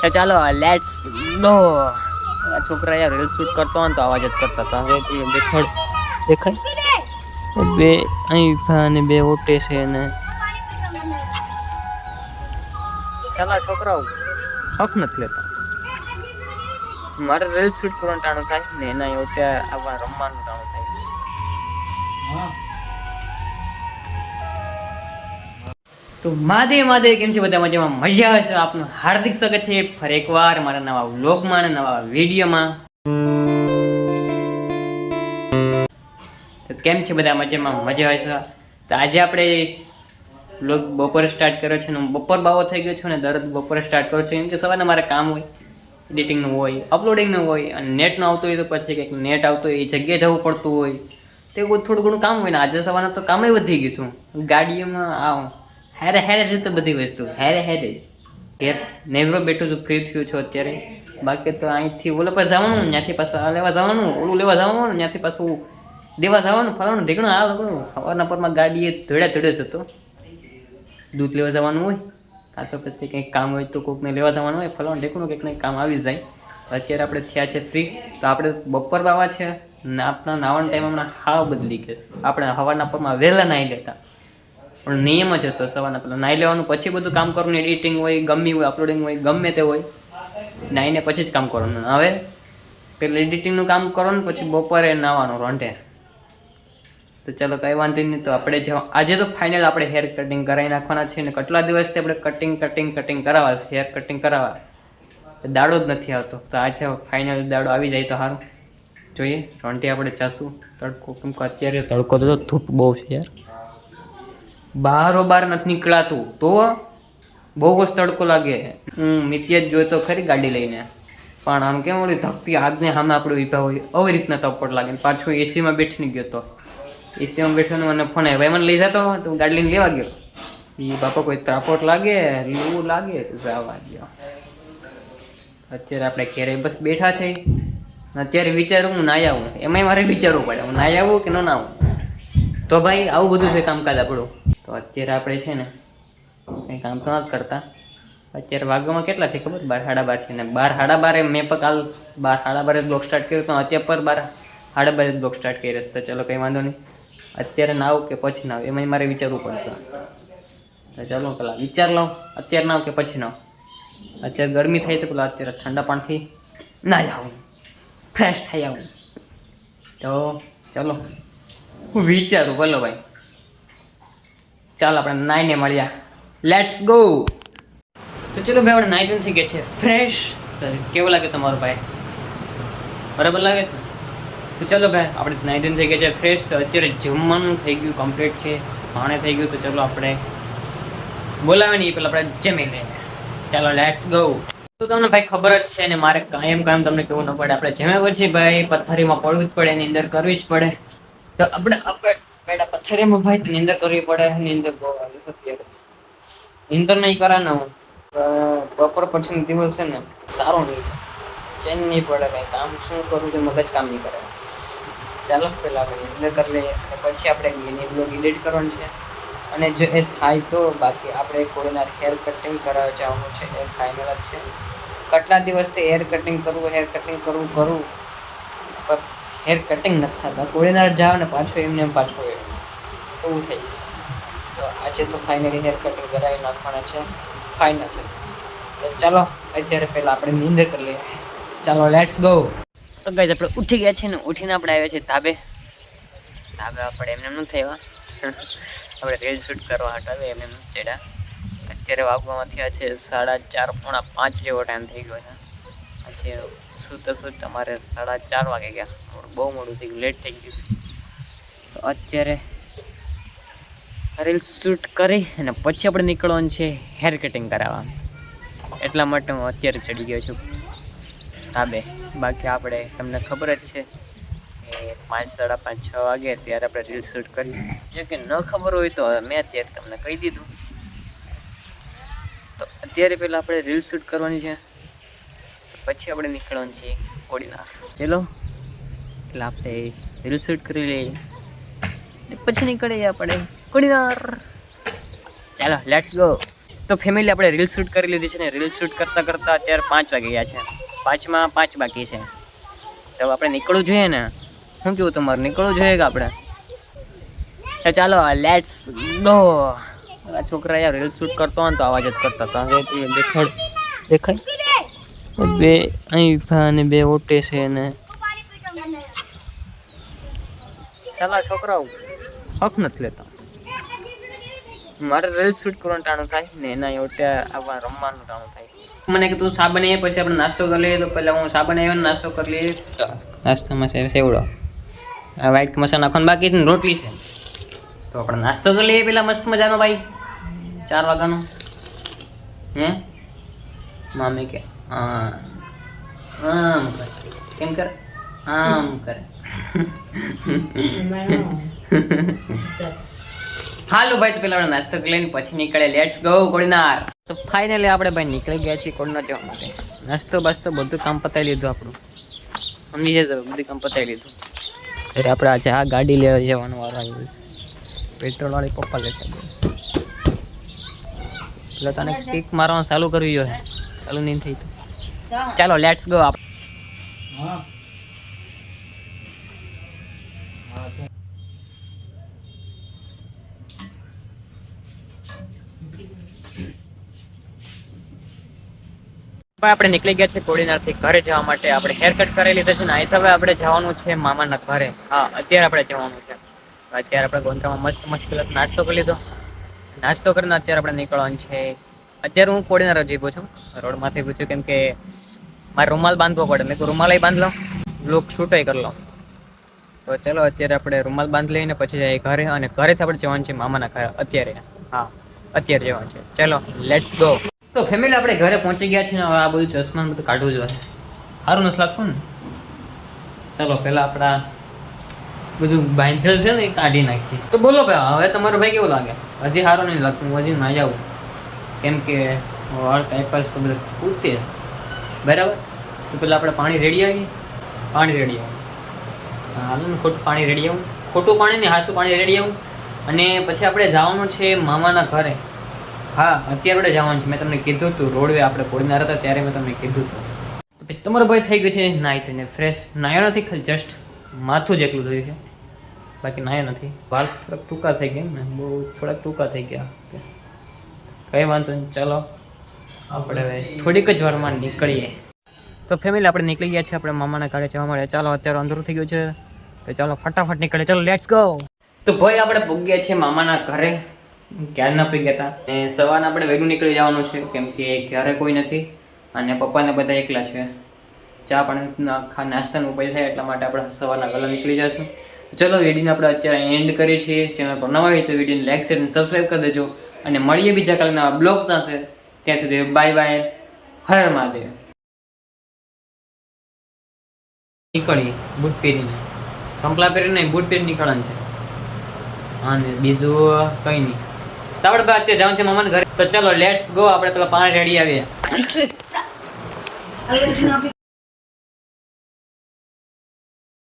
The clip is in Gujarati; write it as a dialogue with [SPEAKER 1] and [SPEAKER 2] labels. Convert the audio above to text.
[SPEAKER 1] તો ચાલો લેટ્સ ગો. આ છોકરા યાર રીલ શૂટ કરતો હોય ને તો અવાજ જ કરતા હતા. હવે દેખાય બે અહીં અને બે ઓટે છે ને ચાલો છોકરાઓ હક નથી લેતા. મારે રીલ શૂટ કરવાનું ટાણું થાય ને એના ઓટે આવવા રમવાનું ટાણું થાય. તો માધે કેમ છે બધા મજામાં? મજા આવે છે. આપનું હાર્દિક સ્વાગત છે ફરી એકવાર મારા નવા વ્લોગમાં અને નવા વિડીયોમાં. તો કેમ છે બધા મજામાં? મજા આવે છે. તો આજે આપણે વ્લોગ બપોરે સ્ટાર્ટ કર્યો છે ને હું બપોર બાવો થઈ ગયો છું ને દરરોજ બપોરે સ્ટાર્ટ કરું છું. કેમ કે સવારે મારે કામ હોય, એડિટિંગનું હોય, અપલોડિંગનું હોય અને નેટનું આવતું હોય તો પછી કંઈક નેટ આવતું હોય એ જગ્યાએ જવું પડતું હોય તો એવું થોડું ઘણું કામ હોય ને આજે સવારના તો કામે વધી ગયું હતું. ગાડીઓમાં આવું હેરે છે તો બધી વસ્તુ હેરે ઘેર નેવરો બેઠું છું, ફ્રી થયું છું અત્યારે. બાકી તો અહીંથી ઓલા પર જવાનું, ત્યાંથી પાછું આ લેવા જવાનું, ઓલું લેવા જવાનું, ત્યાંથી પાછું દેવા જવાનું, ફરવાનું ઢીકણું આ લોકો સવારના પરમાં ગાડીએ ધોડ્યો જ હતો. દૂધ લેવા જવાનું હોય કાં તો પછી કંઈક કામ હોય તો કોઈકને લેવા જવાનું હોય, ફરવાનું ઢીકણું કંઈક કામ આવી જાય. અત્યારે આપણે થયા છે ફ્રી. તો આપણે બપોર બાવા છે ને આપણા નાવાનો ટાઈમ હમણાં હાવ બદલી ગયો. આપણે સવારના પરમાં વહેલા નાહી લેતા પણ નિયમ જ હતો સવારના પહેલાં નાહી લેવાનું, પછી બધું કામ કરવાનું. એડિટિંગ હોય, ગમે હોય, અપલોડિંગ હોય, ગમે તે હોય, નાહીને પછી જ કામ કરવાનું. હવે પેલું એડિટિંગનું કામ કરવાનું, પછી બપોરે નાહવાનું રોંઢે. તો ચાલો કંઈ વાંધો નહીં. તો આપણે આજે તો ફાઇનલ આપણે હેર કટિંગ કરાવી નાખવાના છે ને કેટલા દિવસથી આપણે કટિંગ કરાવવા છે, હેર કટિંગ કરાવવા. દાડો જ નથી આવતો. તો આજે ફાઇનલ દાડો આવી જાય તો સારું. જોઈએ રોંઢે આપણે જાશું. તડકો કેમ કે અત્યારે તડકો તો ધૂપ બહુ છે યાર, બાર નથી નીકળાતું તો બહુ જ તડકો લાગે. નિત્ય જ જોયો તો ખરી ગાડી લઈને, પણ આમ કેમ ઓલી ધકતી આગને સામે આપણે ઊભા હોય આવી રીતના તપટ લાગે. પાછું એસીમાં બેઠી ગયો તો એસીમાં બેઠો મને ફોન આવ્યો, ભાઈ મને લઈ જતો તો હું ગાડી લઈને લેવા ગયો. એ બાપા કોઈ તાપોટ લાગે, લૂ લાગે તો જવા ગયો. અત્યારે આપણે ઘેરે બસ બેઠા છે. અત્યારે વિચારું હું નાહી આવું, એમાંય મારે વિચારવું પડે હું નાહી આવું કે ન નાહું. તો ભાઈ આવું બધું છે કામકાજ આપણું. તો અત્યારે આપણે છે ને કંઈ કામ તો નથી કરતા. અત્યારે વાગવામાં કેટલા થઈ ખબર? 12:30 છે ને 12:30 મેં પણ કાલ 12:30 બ્લોગ સ્ટાર્ટ કર્યો તો અત્યારે પર 12:30 બ્લોગ સ્ટાર્ટ કર્યો છે. તો ચલો કંઈ વાંધો નહીં. અત્યારે નાવ કે પછી નાવ એમાંય મારે વિચારવું પડશે. તો ચાલો પેલા વિચાર લઉં, અત્યારે નાવ કે પછી નાવ. અત્યારે ગરમી થાય તો પેલા અત્યારે ઠંડા પાણીથી નાહી આવું, ફ્રેશ થઈ આવું. તો ચલો હું વિચારું. બોલો ભાઈ, ચાલો આપણે નાઈને મળ્યા. Let's go. તો ચલો ભાઈ આપણે નાઈ થઈ ગયા છે ફ્રેશ. કેવું લાગે તમારું ભાઈ? બરાબર લાગે છે? તો ચલો ભાઈ આપણે નાઈ થઈ ગયા છે ફ્રેશ. તો અત્યારે જમવાનું થઈ ગયું કમ્પ્લીટ છે, ભાણે થઈ ગયું. તો ચલો આપણે બોલાવે નહીં પેલા આપણે જમી લઈએ. ચાલો લેટ્સ ગો. તો તમને ભાઈ ખબર જ છે ને મારે કાયમ તમને કેવું ન પડે. આપણે જમ્યા પછી ભાઈ પથારીમાં પડવું જ પડે, એની અંદર કરવી જ પડે. તો આપણે પેલા પથારીમાં ભાઈ નીંદર કરવી પડે. નીંદર બહુ આવે છે અત્યારે. નીંદર નહીં કરા ને હું બપોર પછી દિવસ છે ને સારો નહીં છે, ચેન નહીં પડે. કંઈ કામ શું કરું છું મગજ કામ નહીં કરે. ચાલો પહેલાં આપણે નીંદર કરી લઈએ અને પછી આપણે મિની બ્લોગ એડિટ કરવાનું છે. અને જો એ થાય તો બાકી આપણે કોઈના હેર કટિંગ કરાવવા જવાનું છે, એ ફાઇનલ જ છે. કેટલા દિવસથી હેર કટિંગ કરવું પણ હેર કટિંગ નથી થતા. કોઈના જાઓ ને પાછો એમને પાછું એવું થઈશ. તો આજે તો ફાઇનલી હેર કટિંગ કરાવી નાખવાના છે, ફાઇનલ છે. તો ચાલો અત્યારે પહેલાં આપણે નીંદર કરી લઈએ. ચાલો લેટ્સ ગો. તો ગાઈઝ આપણે ઉઠી ગયા છીએ ને ઉઠીને આપણે આવ્યા છીએ ધાબે. આપણે એમને ન થયા, આપણે રીલ શૂટ કરવા હટાવે એમને ચડ્યા. અત્યારે વાગવામાં થયા છે 4:30 પોણા 5 જેવો ટાઈમ થઈ ગયો છે. અત્યારે સૂતા તમારે 4:30 વાગે ગયા. બહુ મોડું થઈ ગયું, લેટ થઈ ગયું. તો અત્યારે રીલ શૂટ કરી અને પછી આપણે નીકળવાનું છે હેર કટિંગ કરાવવા. એટલા માટે હું અત્યારે ચડી ગયો છું ધાબે. બાકી આપણે તમને ખબર જ છે કે 5, 5:30, 6 વાગે ત્યારે આપણે રીલ શૂટ કરી. જો કે ન ખબર હોય તો મેં અત્યારે તમને કહી દીધું. તો અત્યારે પહેલાં આપણે રીલ શૂટ કરવાની છે, પછી આપણે નીકળવાનું છે કોડીનાર. ચલો એટલે આપણે રીલ શૂટ કરી લઈએ પછી નીકળીએ આપણે કોડીનાર. ચાલો લેટ્સ ગો. તો ફેમિલી આપણે રીલ શૂટ કરી લીધી છે ને રીલ શૂટ કરતાં કરતાં અત્યારે 5 વાગી ગયા છે. 5માં 5 બાકી છે. તો આપણે નીકળવું જોઈએ ને. શું કેવું તમારે નીકળવું જોઈએ કે આપણે? તો ચાલો લેટ્સ ગો. આ છોકરા યાર રીલ શૂટ કરતો હોય ને તો આવાજ જ કરતા હતા. હવે તમે દેખાય બે અહીં અને બે ઓટે છે ને ચાલો છોકરાઓ હક નથી લેતા. મારે રીલ શૂટ કરવાનું ટાણું થાય ને એના ઓટે આવવા રમવાનું ટાણું થાય. મને કે તું સા બનાવીએ પછી આપણે નાસ્તો કરી લઈએ. તો પહેલાં હું સા બનાવ્યો નાસ્તો કરી લઈએ. નાસ્તામાં છે સેવડો, આ વ્હાઈટ મસાલા નાખવાનું બાકી છે ને રોટલી છે. તો આપણે નાસ્તો કરી લઈએ પેલા મસ્ત મજાનો ભાઈ 4 વાગ્યાનો. હે મામી કે આમ કરે કેમ કરે આમ કરે. હાલો ભાઈ તો પેલા આપણે નાસ્તો કરી લઈને પછી નીકળે. Let's go Kodinar. તો ફાઇનલી આપણે ભાઈ નીકળી ગયા છીએ કોડીનાર જવા માટે. નાસ્તો બાસ્તો બધું કામ પતાવી લીધું આપણું. સમજી જજો બધું કામ પતાવી લીધું. એટલે આપણે આજે આ ગાડી લેવા જવાનું વારો આવ્યું. પેટ્રોલ વાળી પપ્પા લેતા એટલે તને કિક મારવાનું ચાલુ કરવી જોઈએ. ચાલુ નહીં થઈ તો ચાલો લેટ્સ ગો. આપણે નીકળી ગયા છે કોડીનારથી ઘરે જવા માટે. આપણે હેર કટ કરી લીધા છે ને અહીં હવે આપણે જવાનું છે મામાના ઘરે. હા અત્યારે આપણે જવાનું છે. અત્યારે આપણે ગોંધરામાં મસ્ત મસ્ત પેલા નાસ્તો કરી લીધો. નાસ્તો કરીને અત્યારે આપણે નીકળવાનું છે. અત્યારે હું કોડીનાર જ જીવું છું. રોડમાંથી પૂછ્યું કેમ કે મારે રૂમાલ બાંધવો પડે. મેં રૂમાલ બાંધ લો લુક શૂટાઈ કરી લો. તો ચલો અત્યારે આપણે રૂમાલ બાંધી લઈને પછી જઈએ ઘરે. અને ઘરેથી આપણે જવાનું છે મામાના ઘરે અત્યારે. હા અત્યારે જવાનું છે. ચલો લેટ્સ ગો. તો ફેમિલી આપણે ઘરે પહોંચી ગયા છીએ ને હવે આ બધું ચશ્મા બધું કાઢવું જોઈએ. સારું નથી લાગતું ને. ચાલો પહેલાં આપણા બધું બાંધેલ છે ને એ કાઢી નાખીએ. તો બોલો ભાઈ હવે તમારો ભાઈ કેવું લાગે? હજી સારું નહીં લાગતું. હું હજી ના જાઉં કેમ કે વાળ ટાઈપાસ તો બધા પૂરતી હશે બરાબર. તો પેલા આપણે પાણી રેડી આવીએ. પાણી રેડી આવું હાલ ને ખોટું પાણી રેડી આવું. ખોટું પાણી ને હાસું પાણી રેડી આવું. અને પછી આપણે જવાનું છે મામાના ઘરે. હા અત્યારે આપણે જવાનું છે. મેં તમને કીધું હતું રોડવે આપણે કોડીનાર હતા ત્યારે મેં તમને કીધું હતું. તો પછી તમારો ભાઈ થઈ ગયો છે નાહી થઈને ફ્રેશ. નાહ્યો નથી ખાલી જસ્ટ માથું જ એકલું થયું છે બાકી નાહ્યો નથી. વાળ થોડાક ટૂંકા થઈ ગયા ને બહુ થોડાક ટૂંકા થઈ ગયા. કંઈ વાંધો નહીં. ચાલો આપણે હવે થોડીક જ વારમાં નીકળીએ. તો ફેમિલી આપણે નીકળી ગયા છે આપણે મામાના ઘરે જવા મળે. ચાલો અત્યારે અંધારું થઈ ગયું છે તો ચાલો ફટાફટ નીકળે. ચાલો લેટ્સ ગો. તો ભાઈ આપણે પહોંચ્યા છે મામાના ઘરે. ક્યારના પી ગયા હતા અને સવારના આપણે વહેલું નીકળી જવાનું છે કેમ કે ઘરે કોઈ નથી અને પપ્પાને બધા એકલા છે. ચા પાણી નાસ્તાનું ઉપાય થાય એટલા માટે આપણે સવારના વહેલા નીકળી જઈશું. ચલો વિડીયોને આપણે અત્યારે એન્ડ કરીએ છીએ. ચેનલ પર નવા હોય તો વિડીયોને લાઈક શેર અને સબસ્ક્રાઈબ કરી દેજો. અને મળીએ બીજા કાલના બ્લોગ સાથે. ત્યાં સુધી બાય બાય. હર મહાદેવ. નીકળીએ બૂટ પહેરીને. સંપલા પહેરીને બૂટ પહેરી નીકળવાનું છે. હા ને બીજું કંઈ નહીં. તો આપણે અત્યારે જવાનું છે મામાના ઘરે. તો ચલો લેટ્સ ગો. આપણે પેલા પાણી રેડી આવીએ.